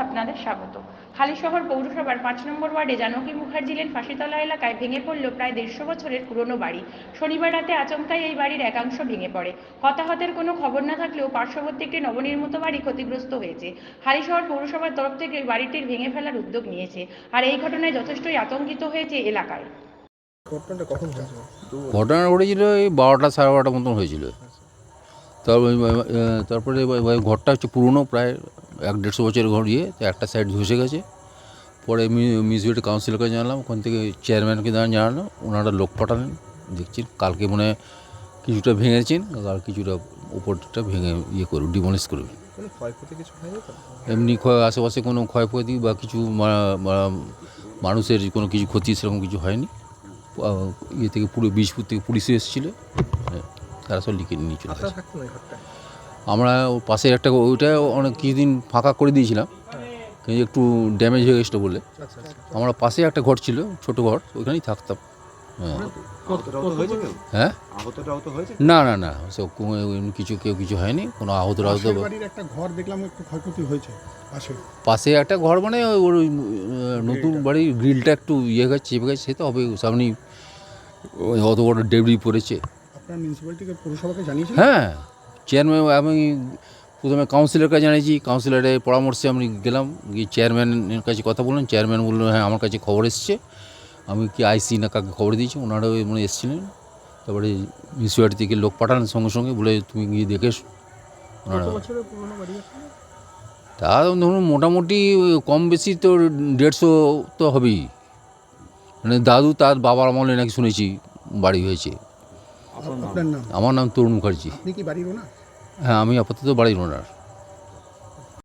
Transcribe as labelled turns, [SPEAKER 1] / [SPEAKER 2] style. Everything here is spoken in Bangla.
[SPEAKER 1] আপনাদের স্বাগত। হালিশহর পৌরসভার ৫ নম্বর ওয়ার্ডে জানকী মুখার্জি লেন ফাঁসিতলা এলাকায় ভেঙে পড়ল প্রায় ১৫০ বছরের পুরনো বাড়ি। শনিবার রাতে আচমকাই এই বাড়ির একাংশ ভেঙে পড়ে। হতাহতের কোনো খবর না থাকলেও পার্শ্ববর্তী একটি নবনির্মিত বাড়ি ক্ষতিগ্রস্ত হয়েছে। হালিশহর পৌরসভার তরফ থেকে ওই বাড়িটির ভেঙে ফেলার উদ্যোগ নিয়েছে। আর এই ঘটনায় যথেষ্টই আতঙ্কিত হয়েছে এলাকায়।
[SPEAKER 2] ঘটনা ঘটেছিল এই ১২টা সাড়ে ১২টার মতন হয়েছিল। তারপরে ঘরটা হচ্ছে পুরনো, প্রায় ১-১৫০ বছরের ঘর। একটা সাইড ধসে গেছে। পরে মিউনিসিপ্যালিটি কাউন্সিলরকে জানালাম, ওখান থেকে চেয়ারম্যানকে জানানো, ওনারা লোক পাঠালেন। দেখছি কালকে মনে কিছুটা ভেঙেছেন, আর কিছুটা উপরটা ভেঙে করবে, ডিমলিশ করবে। এমনি আশেপাশে কোনো ক্ষয়ক্ষতি বা কিছু মানুষের কোনো কিছু ক্ষতি সেরকম কিছু হয়নি। থেকে পুরো বীজপুর থেকে পুলিশে এসেছিলো, তারা সব লিখে নিয়ে চলে গেছে। আমরা পাশের একটা ওইটা অনেক কিছুদিন ফাঁকা করে দিয়েছিলাম, কিন্তু একটু ড্যামেজ হয়ে গেছিলো বলে। আমরা পাশে একটা ঘর ছিল, ছোটো ঘর, ওইখানেই থাকতাম। হ্যাঁ, না না না, সব কেউ কিছু হয়নি, কোনো আহত
[SPEAKER 3] একটা ঘর দেখলাম একটু ক্ষয়ক্ষতি হয়েছে
[SPEAKER 2] পাশে একটা ঘর, মানে ওর নতুন বাড়ির গ্রিলটা একটু চেপে গেছে, সে তো হবে, সামনে অত বড় ডেবরি পড়েছে।
[SPEAKER 3] আপনার মিউনিসিপ্যালিটিকে পৌরসভাকে জানিয়েছেন?
[SPEAKER 2] হ্যাঁ, চেয়ারম্যান, আমি প্রথমে কাউন্সিলরকে জানিয়েছি, কাউন্সিলরের পরামর্শে আমি গেলাম, গিয়ে চেয়ারম্যানের কাছে কথা বললাম। চেয়ারম্যান বললো হ্যাঁ আমার কাছে খবর এসছে। আমি কি আইসি না কাকে খবর দিয়েছি, ওনারাও মানে এসেছিলেন। তারপরে মিউনিসিপ্যালিটি থেকে লোক পাঠালেন সঙ্গে সঙ্গে, বলে তুমি গিয়ে দেখে এসো। ওনারা তা ধরুন মোটামুটি কম বেশি তো 150 তো হবেই। মানে দাদু তার বাবার আমলে নাকি শুনেছি বাড়ি হয়েছে।
[SPEAKER 3] আপনার নাম?
[SPEAKER 2] আমার নাম তরুণ মুখার্জি।
[SPEAKER 3] আপনি কি বাড়ির ওনার?
[SPEAKER 2] হ্যাঁ, আমি আপাতত বাড়ির ওনার।